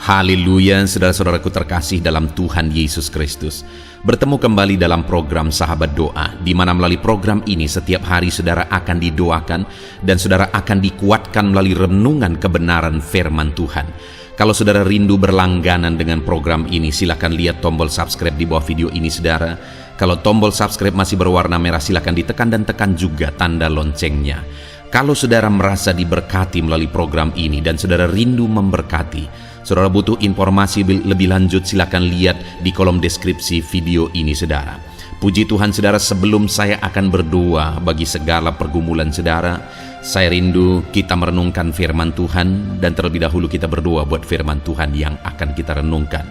Haleluya, saudara-saudaraku terkasih dalam Tuhan Yesus Kristus. Bertemu kembali dalam program Sahabat Doa, di mana melalui program ini setiap hari saudara akan didoakan dan saudara akan dikuatkan melalui renungan kebenaran firman Tuhan. Kalau saudara rindu berlangganan dengan program ini, silakan lihat tombol subscribe di bawah video ini saudara. Kalau tombol subscribe masih berwarna merah, silakan ditekan dan tekan juga tanda loncengnya. Kalau saudara merasa diberkati melalui program ini dan saudara rindu memberkati, saudara butuh informasi lebih lanjut, silakan lihat di kolom deskripsi video ini saudara. Puji Tuhan saudara, sebelum saya akan berdoa bagi segala pergumulan saudara, saya rindu kita merenungkan firman Tuhan, dan terlebih dahulu kita berdoa buat firman Tuhan yang akan kita renungkan.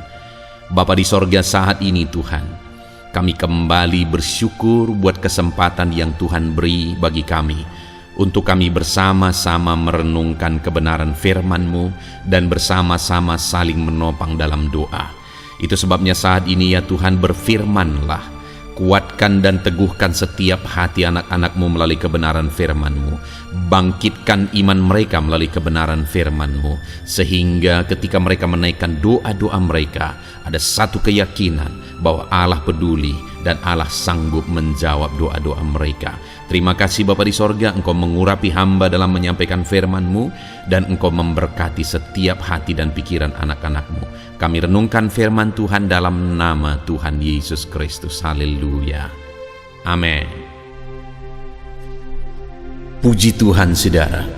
Bapa di sorga, saat ini Tuhan, kami kembali bersyukur buat kesempatan yang Tuhan beri bagi kami untuk kami bersama-sama merenungkan kebenaran firman-Mu dan bersama-sama saling menopang dalam doa. Itu sebabnya saat ini ya Tuhan, berfirman-Lah, kuatkan dan teguhkan setiap hati anak-anak-Mu melalui kebenaran firman-Mu. Bangkitkan iman mereka melalui kebenaran firman-Mu, sehingga ketika mereka menaikkan doa-doa mereka, ada satu keyakinan bahwa Allah peduli dan Allah sanggup menjawab doa-doa mereka. Terima kasih Bapa di sorga, Engkau mengurapi hamba dalam menyampaikan firman-Mu, dan Engkau memberkati setiap hati dan pikiran anak-anak-Mu. Kami renungkan firman Tuhan dalam nama Tuhan Yesus Kristus. Haleluya. Amin. Puji Tuhan saudara,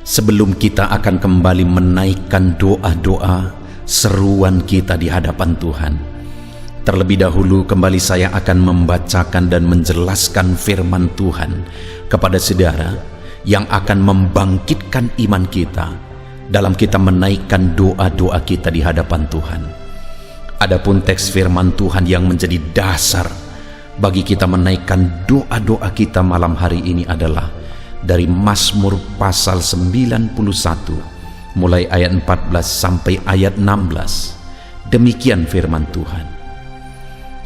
sebelum kita akan kembali menaikkan doa-doa seruan kita di hadapan Tuhan, terlebih dahulu kembali saya akan membacakan dan menjelaskan firman Tuhan kepada saudara yang akan membangkitkan iman kita dalam kita menaikkan doa-doa kita di hadapan Tuhan. Adapun teks firman Tuhan yang menjadi dasar bagi kita menaikkan doa-doa kita malam hari ini adalah dari Mazmur pasal 91 mulai ayat 14 sampai ayat 16. Demikian firman Tuhan.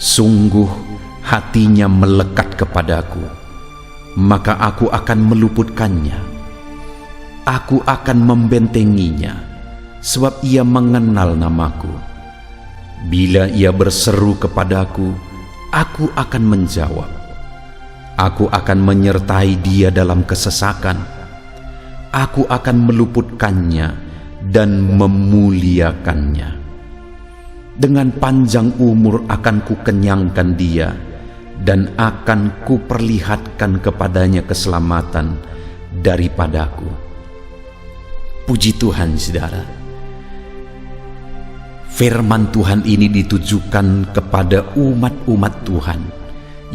Sungguh hatinya melekat kepadaku, maka aku akan meluputkannya. Aku akan membentenginya, sebab ia mengenal namaku. Bila ia berseru kepadaku, aku akan menjawab. Aku akan menyertai dia dalam kesesakan. Aku akan meluputkannya dan memuliakannya. Dengan panjang umur akan kukenyangkan dia, dan akan kuperlihatkan kepadanya keselamatan daripadaku. Puji Tuhan saudara, firman Tuhan ini ditujukan kepada umat-umat Tuhan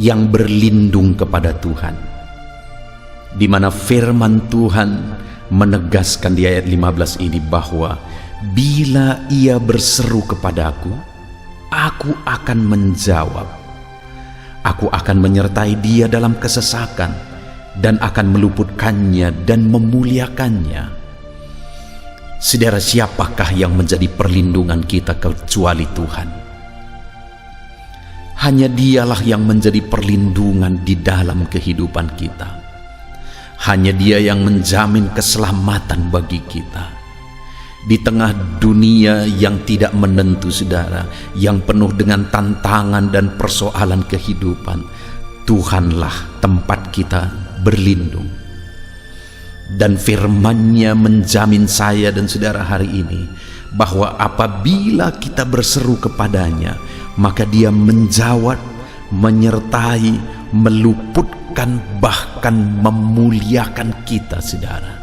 yang berlindung kepada Tuhan, di mana firman Tuhan menegaskan di ayat 15 ini bahwa bila ia berseru kepadaku, aku akan menjawab. Aku akan menyertai dia dalam kesesakan, dan akan meluputkannya dan memuliakannya. Saudara, siapakah yang menjadi perlindungan kita kecuali Tuhan? Hanya Dialah yang menjadi perlindungan di dalam kehidupan kita. Hanya Dia yang menjamin keselamatan bagi kita di tengah dunia yang tidak menentu saudara, yang penuh dengan tantangan dan persoalan kehidupan. Tuhanlah tempat kita berlindung, dan firman-Nya menjamin saya dan saudara hari ini bahwa apabila kita berseru kepadanya, maka Dia menjawab, menyertai, meluputkan, bahkan memuliakan kita saudara.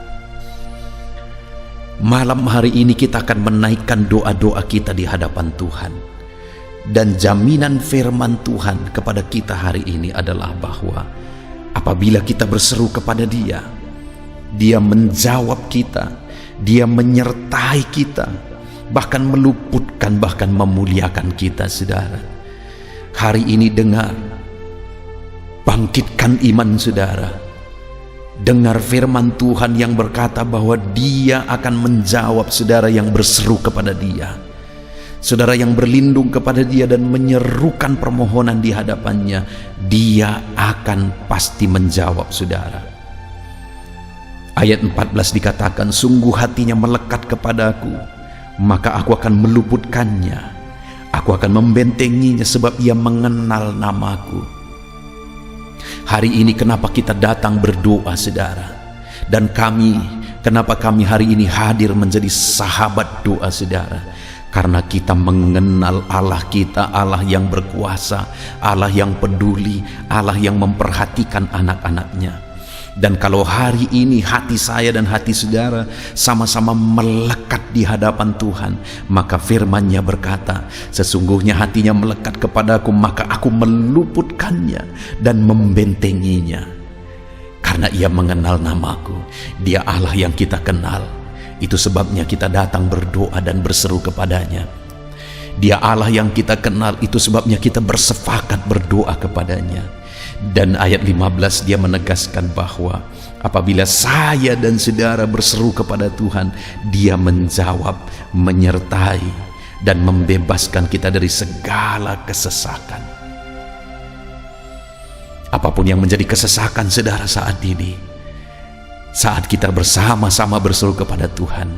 Malam hari ini kita akan menaikkan doa-doa kita di hadapan Tuhan, dan jaminan firman Tuhan kepada kita hari ini adalah bahwa apabila kita berseru kepada Dia, Dia menjawab kita, Dia menyertai kita, bahkan meluputkan, bahkan memuliakan kita saudara. Hari ini dengar, bangkitkan iman saudara. Dengar firman Tuhan yang berkata bahwa Dia akan menjawab saudara yang berseru kepada Dia, saudara yang berlindung kepada Dia dan menyerukan permohonan di hadapannya. Dia akan pasti menjawab saudara. Ayat 14 dikatakan, sungguh hatinya melekat kepadaku, maka aku akan meluputkannya. Aku akan membentenginya sebab ia mengenal namaku. Hari ini kenapa kita datang berdoa, saudara? Dan kenapa kami hari ini hadir menjadi sahabat doa, saudara? Karena kita mengenal Allah kita, Allah yang berkuasa, Allah yang peduli, Allah yang memperhatikan anak-anaknya. Dan kalau hari ini hati saya dan hati saudara sama-sama melekat di hadapan Tuhan, maka firman-Nya berkata, sesungguhnya hatinya melekat kepadaku, maka aku meluputkannya dan membentenginya. Karena ia mengenal namaku, dia Allah yang kita kenal. Itu sebabnya kita datang berdoa dan berseru kepadanya. Dia Allah yang kita kenal, itu sebabnya kita bersepakat berdoa kepadanya. Dan ayat 15 dia menegaskan bahwa apabila saya dan saudara berseru kepada Tuhan, dia menjawab, menyertai, dan membebaskan kita dari segala kesesakan. Apapun yang menjadi kesesakan saudara saat ini, saat kita bersama-sama berseru kepada Tuhan,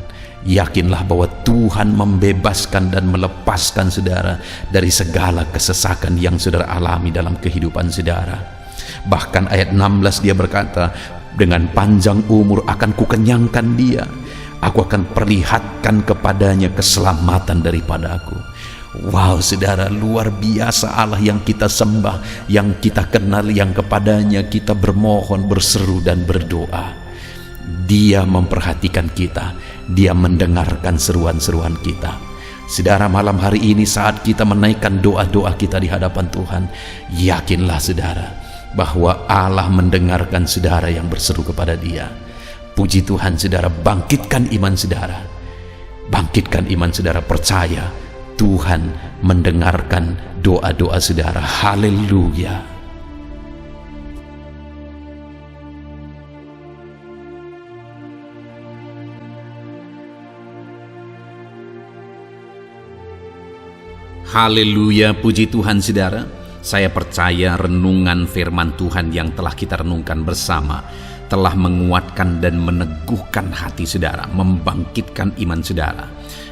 yakinlah bahwa Tuhan membebaskan dan melepaskan saudara dari segala kesesakan yang saudara alami dalam kehidupan saudara. Bahkan ayat 16 dia berkata, dengan panjang umur akan kukenyangkan dia, aku akan perlihatkan kepadanya keselamatan daripada aku. Wow saudara, luar biasa Allah yang kita sembah, yang kita kenal, yang kepadanya kita bermohon, berseru dan berdoa. Dia memperhatikan kita, dia mendengarkan seruan-seruan kita. Saudara, malam hari ini saat kita menaikkan doa-doa kita di hadapan Tuhan, yakinlah saudara bahwa Allah mendengarkan saudara yang berseru kepada dia. Puji Tuhan saudara, bangkitkan iman saudara. Bangkitkan iman saudara, percaya Tuhan mendengarkan doa-doa saudara. Haleluya. Haleluya, puji Tuhan saudara. Saya percaya renungan firman Tuhan yang telah kita renungkan bersama telah menguatkan dan meneguhkan hati saudara, membangkitkan iman saudara.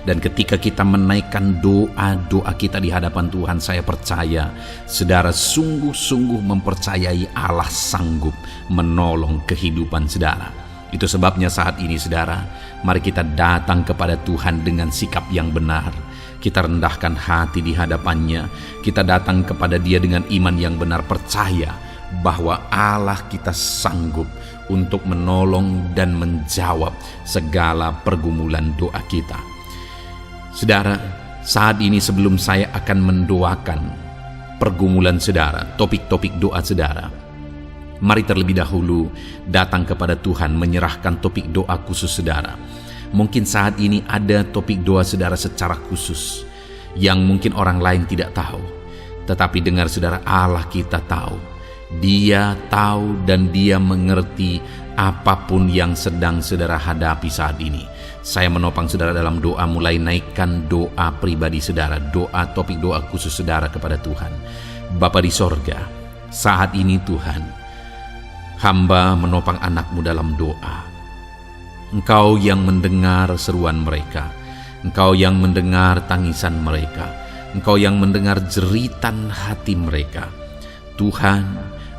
Dan ketika kita menaikkan doa-doa kita di hadapan Tuhan, saya percaya saudara sungguh-sungguh mempercayai Allah sanggup menolong kehidupan saudara. Itu sebabnya saat ini saudara, mari kita datang kepada Tuhan dengan sikap yang benar. Kita rendahkan hati di hadapannya. Kita datang kepada dia dengan iman yang benar, percaya bahwa Allah kita sanggup untuk menolong dan menjawab segala pergumulan doa kita. Saudara, saat ini sebelum saya akan mendoakan pergumulan saudara, topik-topik doa saudara, mari terlebih dahulu datang kepada Tuhan menyerahkan topik doa khusus saudara. Mungkin saat ini ada topik doa saudara secara khusus yang mungkin orang lain tidak tahu. Tetapi dengar saudara, Allah kita tahu. Dia tahu dan dia mengerti apapun yang sedang saudara hadapi saat ini. Saya menopang saudara dalam doa, mulai naikkan doa pribadi saudara, doa topik doa khusus saudara kepada Tuhan. Bapa di sorga, saat ini Tuhan, hamba menopang anakmu dalam doa. Engkau yang mendengar seruan mereka, Engkau yang mendengar tangisan mereka, Engkau yang mendengar jeritan hati mereka. Tuhan,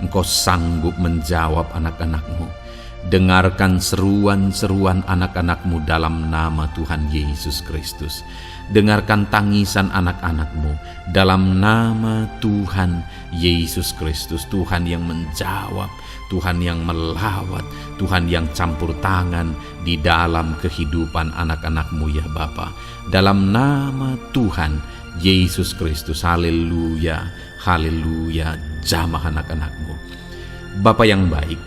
Engkau sanggup menjawab anak-anakmu. Dengarkan seruan-seruan anak-anakmu dalam nama Tuhan Yesus Kristus. Dengarkan tangisan anak-anakmu dalam nama Tuhan Yesus Kristus. Tuhan yang menjawab, Tuhan yang melawat, Tuhan yang campur tangan di dalam kehidupan anak-anakmu ya Bapa. Dalam nama Tuhan Yesus Kristus, haleluya, haleluya, jamah anak-anakmu. Bapa yang baik,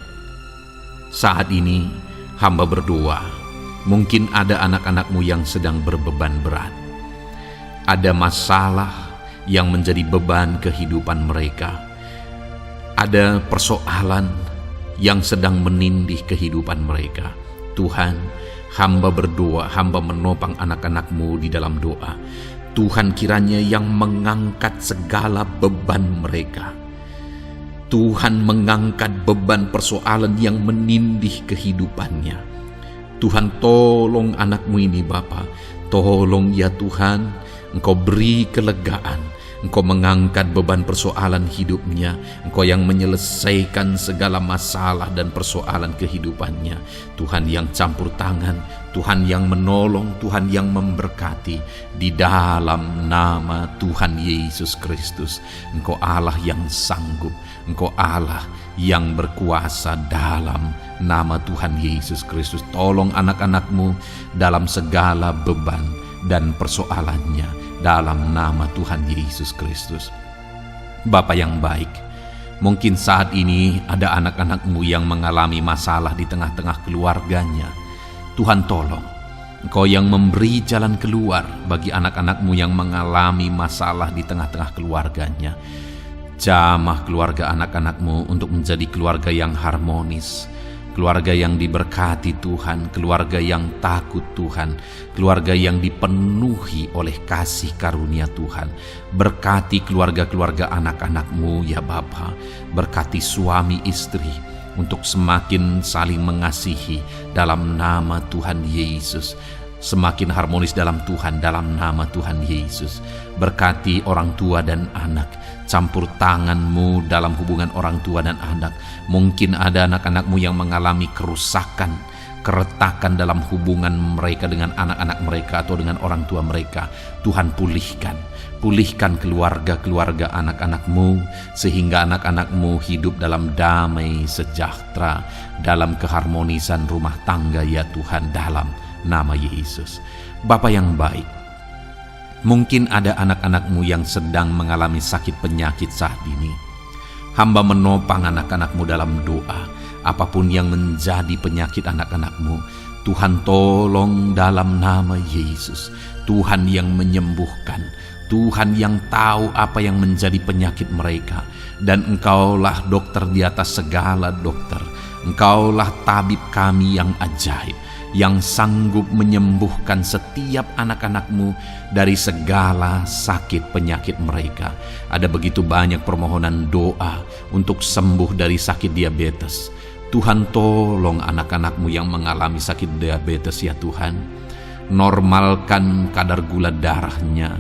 saat ini hamba berdoa, mungkin ada anak-anakmu yang sedang berbeban berat. Ada masalah yang menjadi beban kehidupan mereka. Ada persoalan yang sedang menindih kehidupan mereka. Tuhan, hamba berdoa, hamba menopang anak-anakmu di dalam doa. Tuhan kiranya yang mengangkat segala beban mereka. Tuhan mengangkat beban persoalan yang menindih kehidupannya. Tuhan tolong anakmu ini Bapa. Tolong ya Tuhan, Engkau beri kelegaan, Engkau mengangkat beban persoalan hidupnya, Engkau yang menyelesaikan segala masalah dan persoalan kehidupannya. Tuhan yang campur tangan, Tuhan yang menolong, Tuhan yang memberkati. Di dalam nama Tuhan Yesus Kristus, Engkau Allah yang sanggup, Engkau Allah yang berkuasa. Dalam nama Tuhan Yesus Kristus, tolong anak-anak-Mu dalam segala beban dan persoalannya, dalam nama Tuhan Yesus Kristus. Bapa yang baik, mungkin saat ini ada anak-anak-Mu yang mengalami masalah di tengah-tengah keluarganya. Tuhan tolong, Engkau yang memberi jalan keluar bagi anak-anak-Mu yang mengalami masalah di tengah-tengah keluarganya. Jamah keluarga anak-anak-Mu untuk menjadi keluarga yang harmonis, keluarga yang diberkati Tuhan, keluarga yang takut Tuhan, keluarga yang dipenuhi oleh kasih karunia Tuhan. Berkati keluarga-keluarga anak-anak-Mu ya Bapa, berkati suami istri untuk semakin saling mengasihi dalam nama Tuhan Yesus, semakin harmonis dalam Tuhan dalam nama Tuhan Yesus. Berkati orang tua dan anak, campur tangan-Mu dalam hubungan orang tua dan anak. Mungkin ada anak-anak-Mu yang mengalami kerusakan, keretakan dalam hubungan mereka dengan anak-anak mereka atau dengan orang tua mereka. Tuhan pulihkan keluarga-keluarga anak-anak-Mu, sehingga anak-anak-Mu hidup dalam damai sejahtera, dalam keharmonisan rumah tangga ya Tuhan, dalam nama Yesus. Bapa yang baik, mungkin ada anak-anak-Mu yang sedang mengalami sakit penyakit saat ini. Hamba menopang anak-anak-Mu dalam doa. Apapun yang menjadi penyakit anak-anak-Mu, Tuhan tolong dalam nama Yesus. Tuhan yang menyembuhkan, Tuhan yang tahu apa yang menjadi penyakit mereka. Dan Engkaulah dokter di atas segala dokter. Engkaulah tabib kami yang ajaib, yang sanggup menyembuhkan setiap anak-anak-Mu dari segala sakit penyakit mereka. Ada begitu banyak permohonan doa untuk sembuh dari sakit diabetes. Tuhan tolong anak-anak-Mu yang mengalami sakit diabetes ya Tuhan. Normalkan kadar gula darahnya.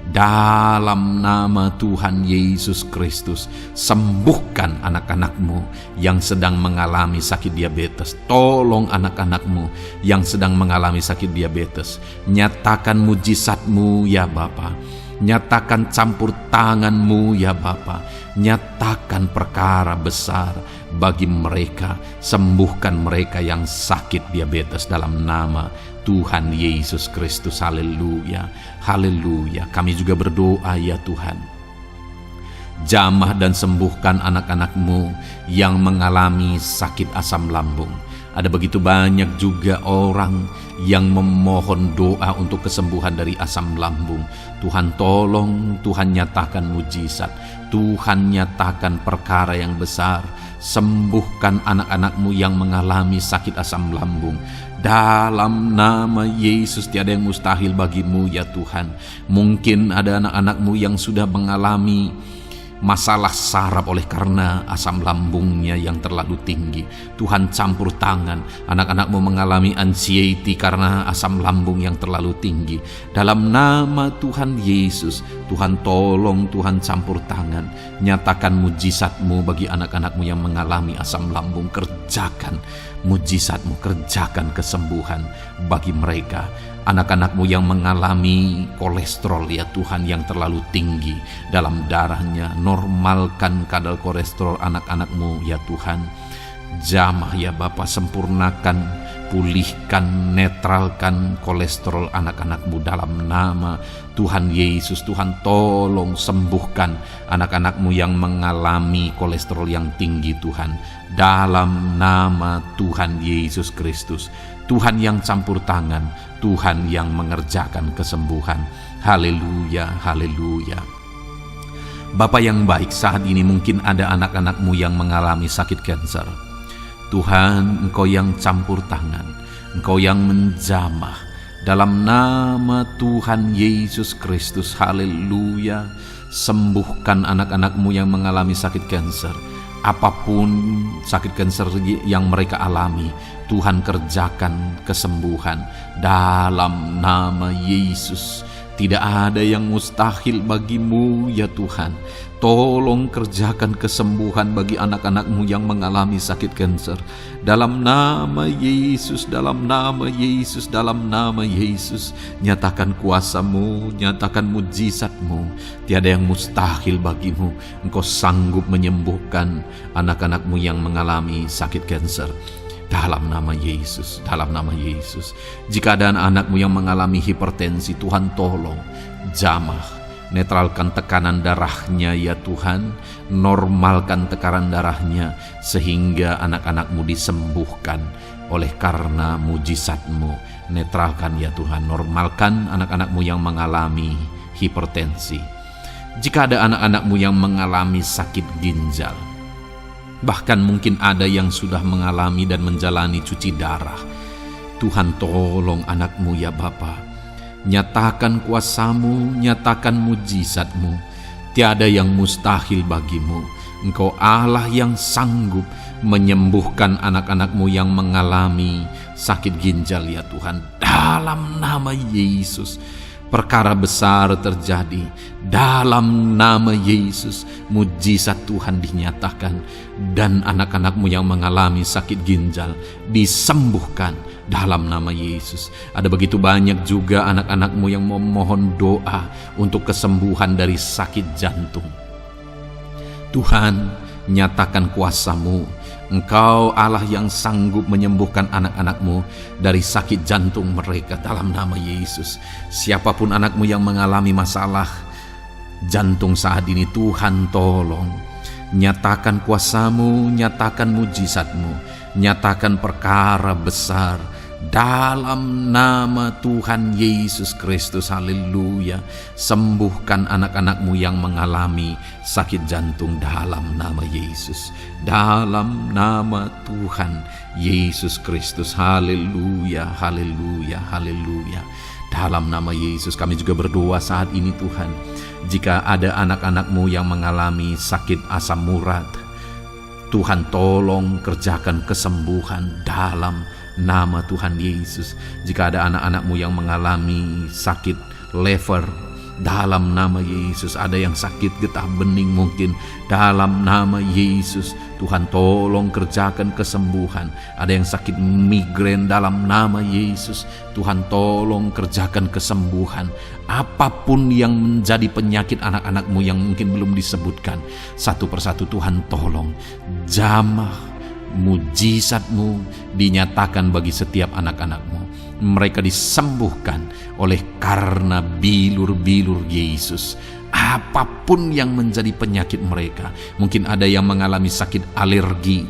Dalam nama Tuhan Yesus Kristus, sembuhkan anak-anak-Mu yang sedang mengalami sakit diabetes. Tolong anak-anak-Mu yang sedang mengalami sakit diabetes. Nyatakan mujizat-Mu ya Bapa. Nyatakan campur tangan-Mu ya Bapa. Nyatakan perkara besar bagi mereka. Sembuhkan mereka yang sakit diabetes dalam nama Tuhan Yesus Kristus. Haleluya, haleluya. Kami juga berdoa ya Tuhan, jamah dan sembuhkan anak-anak-Mu yang mengalami sakit asam lambung. Ada begitu banyak juga orang yang memohon doa untuk kesembuhan dari asam lambung. Tuhan tolong, Tuhan nyatakan mujizat, Tuhan nyatakan perkara yang besar. Sembuhkan anak-anak-Mu yang mengalami sakit asam lambung. Dalam nama Yesus, tiada yang mustahil bagi-Mu ya Tuhan. Mungkin ada anak-anak-Mu yang sudah mengalami masalah saraf oleh karena asam lambungnya yang terlalu tinggi. Tuhan campur tangan. Anak-anak-Mu mengalami anxiety karena asam lambung yang terlalu tinggi. Dalam nama Tuhan Yesus, Tuhan tolong, Tuhan campur tangan. Nyatakan mujizat-Mu bagi anak-anak-Mu yang mengalami asam lambung. Kerjakan mujizat-Mu, kerjakan kesembuhan bagi mereka. Anak-anak-Mu yang mengalami kolesterol ya Tuhan yang terlalu tinggi dalam darahnya, normalkan kadar kolesterol anak-anak-Mu ya Tuhan. Jamah ya Bapa, sempurnakan, pulihkan, netralkan kolesterol anak-anak-Mu dalam nama Tuhan Yesus. Tuhan tolong sembuhkan anak-anak-Mu yang mengalami kolesterol yang tinggi Tuhan, dalam nama Tuhan Yesus Kristus. Tuhan yang campur tangan, Tuhan yang mengerjakan kesembuhan. Haleluya, haleluya. Bapa yang baik, saat ini mungkin ada anak-anak-Mu yang mengalami sakit kanker. Tuhan, Engkau yang campur tangan, Engkau yang menjamah. Dalam nama Tuhan Yesus Kristus, haleluya. Sembuhkan anak-anak-Mu yang mengalami sakit kanker. apapun sakit kanker yang mereka alami, Tuhan kerjakan kesembuhan dalam nama Yesus. Tidak ada yang mustahil bagimu ya Tuhan. Tolong kerjakan kesembuhan bagi anak-anak-Mu yang mengalami sakit kanker. Dalam nama Yesus, dalam nama Yesus, dalam nama Yesus. Nyatakan kuasa-Mu, nyatakan mujizat-Mu. Tiada yang mustahil bagimu. Engkau sanggup menyembuhkan anak-anak-Mu yang mengalami sakit kanker. Dalam nama Yesus, dalam nama Yesus. Jika ada anak-anak-Mu yang mengalami hipertensi, Tuhan tolong jamah, netralkan tekanan darahnya ya Tuhan, normalkan tekanan darahnya sehingga anak-anak-Mu disembuhkan oleh karena mujizat-Mu. Netralkan ya Tuhan, normalkan anak-anak-Mu yang mengalami hipertensi. Jika ada anak-anak-Mu yang mengalami sakit ginjal, bahkan mungkin ada yang sudah mengalami dan menjalani cuci darah, Tuhan tolong anak-Mu ya Bapa. Nyatakan kuasa-Mu, nyatakan mujizat-Mu. Tiada yang mustahil bagimu. Engkau Allah yang sanggup menyembuhkan anak-anak-Mu yang mengalami sakit ginjal ya Tuhan. Dalam nama Yesus, perkara besar terjadi. Dalam nama Yesus, mujizat Tuhan dinyatakan. Dan anak-anak-Mu yang mengalami sakit ginjal disembuhkan dalam nama Yesus. Ada begitu banyak juga anak-anak-Mu yang memohon doa untuk kesembuhan dari sakit jantung. Tuhan, nyatakan kuasa-Mu. Engkau Allah yang sanggup menyembuhkan anak-anak-Mu dari sakit jantung mereka dalam nama Yesus. Siapapun anak-Mu yang mengalami masalah jantung saat ini, Tuhan tolong. Nyatakan kuasa-Mu, nyatakan mujizat-Mu, nyatakan perkara besar dalam nama Tuhan Yesus Kristus. Haleluya. Sembuhkan anak-anak-Mu yang mengalami sakit jantung dalam nama Yesus, dalam nama Tuhan Yesus Kristus. Haleluya, haleluya, haleluya. Dalam nama Yesus kami juga berdoa saat ini Tuhan. Jika ada anak-anak-Mu yang mengalami sakit asam urat, Tuhan tolong kerjakan kesembuhan dalam nama Tuhan Yesus. Jika ada anak-anak-Mu yang mengalami sakit liver, dalam nama Yesus. Ada yang sakit getah bening mungkin, dalam nama Yesus Tuhan tolong kerjakan kesembuhan. Ada yang sakit migrain, dalam nama Yesus Tuhan tolong kerjakan kesembuhan. Apapun yang menjadi penyakit anak-anak-Mu yang mungkin belum disebutkan, satu persatu Tuhan tolong jamah mujizat-Mu dinyatakan bagi setiap anak-anak-Mu. Mereka disembuhkan oleh karena bilur-bilur Yesus. Apapun yang menjadi penyakit mereka, mungkin ada yang mengalami sakit alergi,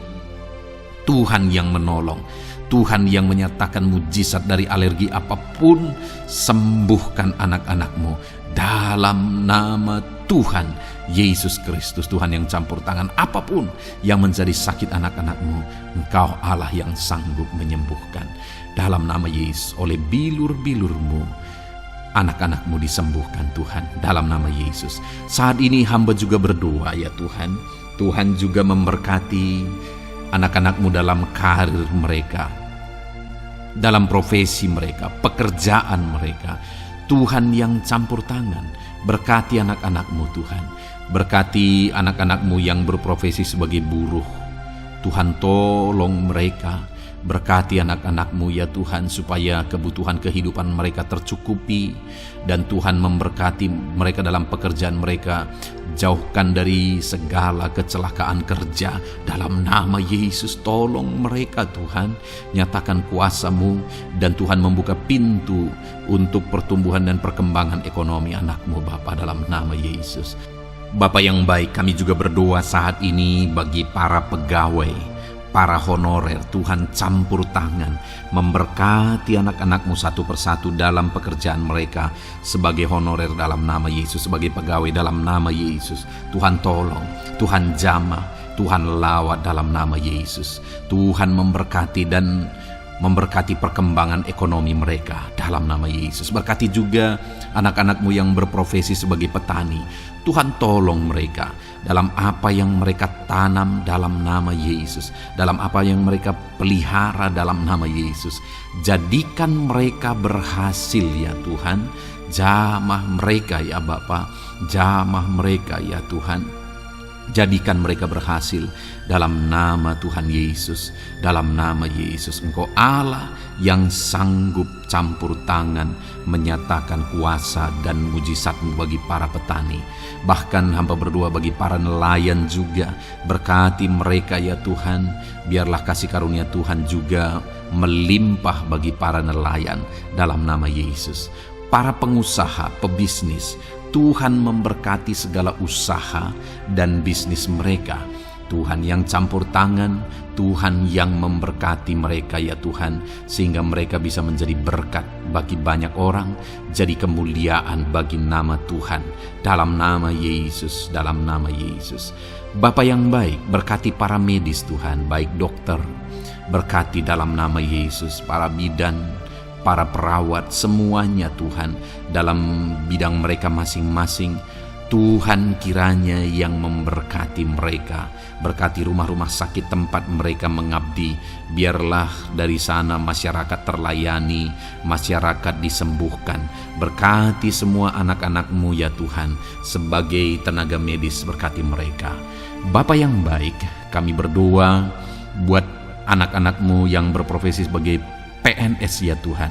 Tuhan yang menolong, Tuhan yang menyatakan mujizat dari alergi apapun. Sembuhkan anak-anak-Mu dalam nama Tuhan Yesus Kristus. Tuhan yang campur tangan apapun yang menjadi sakit anak-anak-Mu, Engkau Allah yang sanggup menyembuhkan. Dalam nama Yesus, oleh bilur-bilur-Mu anak-anak-Mu disembuhkan Tuhan, dalam nama Yesus. Saat ini hamba juga berdoa ya Tuhan, Tuhan juga memberkati anak-anak-Mu dalam karir mereka, dalam profesi mereka, pekerjaan mereka. Tuhan yang campur tangan, berkati anak-anak-Mu Tuhan. Berkati anak-anak-Mu yang berprofesi sebagai buruh, Tuhan tolong mereka. Berkati anak-anak-Mu ya Tuhan, supaya kebutuhan kehidupan mereka tercukupi. Dan Tuhan memberkati mereka dalam pekerjaan mereka. Jauhkan dari segala kecelakaan kerja dalam nama Yesus. Tolong mereka Tuhan, nyatakan kuasa-Mu. Dan Tuhan membuka pintu untuk pertumbuhan dan perkembangan ekonomi anak-Mu Bapa, dalam nama Yesus. Bapa yang baik, kami juga berdoa saat ini bagi para pegawai, para honorer. Tuhan campur tangan, memberkati anak-anak-Mu satu persatu dalam pekerjaan mereka sebagai honorer dalam nama Yesus, sebagai pegawai dalam nama Yesus. Tuhan tolong, Tuhan jamah, Tuhan lawat dalam nama Yesus. Tuhan memberkati dan memberkati perkembangan ekonomi mereka dalam nama Yesus. Berkati juga anak-anak-Mu yang berprofesi sebagai petani. Tuhan tolong mereka dalam apa yang mereka tanam dalam nama Yesus, dalam apa yang mereka pelihara dalam nama Yesus. Jadikan mereka berhasil ya Tuhan. Jamah mereka ya Bapa, jamah mereka ya Tuhan. Jadikan mereka berhasil dalam nama Tuhan Yesus, dalam nama Yesus. Engkau Allah yang sanggup campur tangan menyatakan kuasa dan mujizat-Mu bagi para petani. Bahkan hamba berdoa bagi para nelayan juga. Berkati mereka ya Tuhan. Biarlah kasih karunia Tuhan juga melimpah bagi para nelayan dalam nama Yesus. Para pengusaha, pebisnis, Tuhan memberkati segala usaha dan bisnis mereka. Tuhan yang campur tangan, Tuhan yang memberkati mereka ya Tuhan, sehingga mereka bisa menjadi berkat bagi banyak orang, jadi kemuliaan bagi nama Tuhan. Dalam nama Yesus, dalam nama Yesus. Bapa yang baik, berkati para medis Tuhan, baik dokter, berkati dalam nama Yesus, para bidan, para perawat, semuanya Tuhan, dalam bidang mereka masing-masing. Tuhan kiranya yang memberkati mereka. Berkati rumah-rumah sakit tempat mereka mengabdi. Biarlah dari sana masyarakat terlayani, masyarakat disembuhkan. Berkati semua anak-anak-Mu ya Tuhan, sebagai tenaga medis berkati mereka. Bapa yang baik, kami berdoa buat anak-anak-Mu yang berprofesi sebagai PNS ya Tuhan.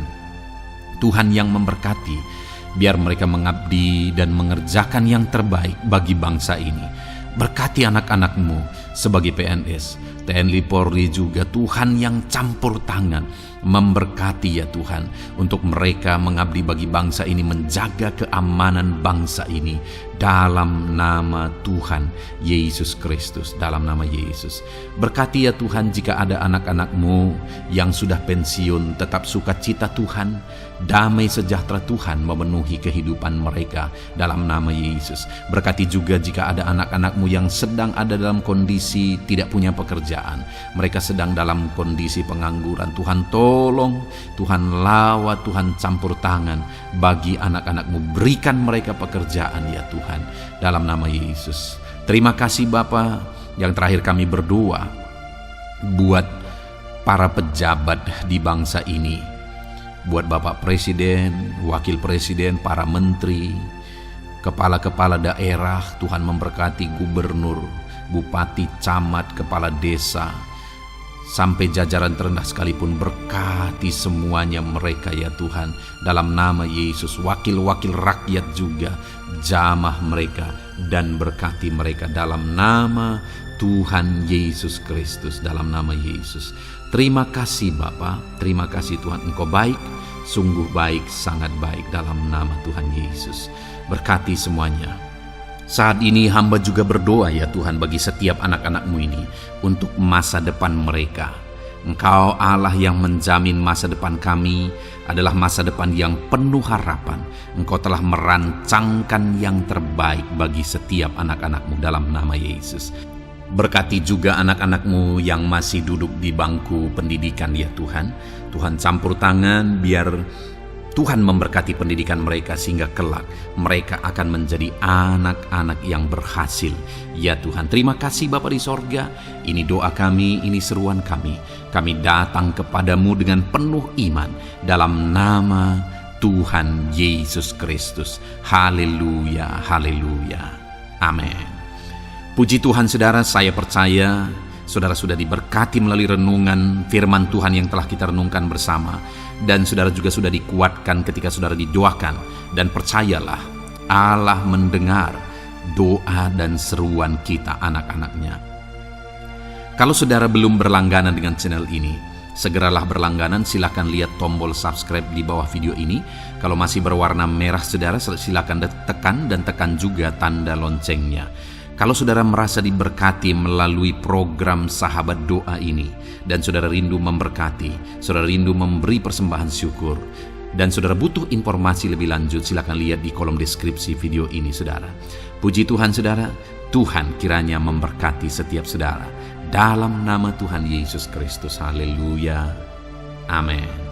Tuhan yang memberkati, biar mereka mengabdi dan mengerjakan yang terbaik bagi bangsa ini. Berkati anak-anak-Mu sebagai PNS, TNI Polri juga, Tuhan yang campur tangan memberkati ya Tuhan, untuk mereka mengabdi bagi bangsa ini, menjaga keamanan bangsa ini dalam nama Tuhan Yesus Kristus, dalam nama Yesus. Berkati ya Tuhan, jika ada anak-anak-Mu yang sudah pensiun, tetap sukacita Tuhan, damai sejahtera Tuhan memenuhi kehidupan mereka dalam nama Yesus. Berkati juga jika ada anak-anak-Mu yang sedang ada dalam kondisi tidak punya pekerjaan, mereka sedang dalam kondisi pengangguran. Tuhan tolong, Tuhan lawat, Tuhan campur tangan bagi anak-anak-Mu, berikan mereka pekerjaan ya Tuhan, dalam nama Yesus. Terima kasih Bapa. Yang terakhir kami berdoa buat para pejabat di bangsa ini, buat Bapak Presiden, Wakil Presiden, para menteri, kepala-kepala daerah. Tuhan memberkati gubernur, bupati, camat, kepala desa, sampai jajaran terendah sekalipun. Berkati semuanya mereka ya Tuhan, dalam nama Yesus. Wakil-wakil rakyat juga, jamah mereka dan berkati mereka dalam nama Tuhan Yesus Kristus, dalam nama Yesus. Terima kasih Bapa, terima kasih Tuhan, Engkau baik, sungguh baik, sangat baik, dalam nama Tuhan Yesus. Berkati semuanya. Saat ini hamba juga berdoa ya Tuhan bagi setiap anak-anak-Mu ini untuk masa depan mereka. Engkau Allah yang menjamin masa depan kami adalah masa depan yang penuh harapan. Engkau telah merancangkan yang terbaik bagi setiap anak-anak-Mu dalam nama Yesus. Berkati juga anak-anak-Mu yang masih duduk di bangku pendidikan ya Tuhan. Tuhan campur tangan, biar Tuhan memberkati pendidikan mereka sehingga kelak mereka akan menjadi anak-anak yang berhasil. Ya Tuhan, terima kasih Bapa di sorga. Ini doa kami, ini seruan kami. Kami datang kepadamu dengan penuh iman dalam nama Tuhan Yesus Kristus. Haleluya, haleluya. Amin. Puji Tuhan saudara, saya percaya saudara sudah diberkati melalui renungan firman Tuhan yang telah kita renungkan bersama. Dan saudara juga sudah dikuatkan ketika saudara didoakan. Dan percayalah, Allah mendengar doa dan seruan kita anak-anaknya. Kalau saudara belum berlangganan dengan channel ini, segeralah berlangganan. Silakan lihat tombol subscribe di bawah video ini. Kalau masih berwarna merah saudara, silakan tekan dan tekan juga tanda loncengnya. Kalau saudara merasa diberkati melalui program Sahabat Doa ini, dan saudara rindu memberkati, saudara rindu memberi persembahan syukur, dan saudara butuh informasi lebih lanjut, silakan lihat di kolom deskripsi video ini saudara. Puji Tuhan saudara, Tuhan kiranya memberkati setiap saudara. Dalam nama Tuhan Yesus Kristus, haleluya. Amin.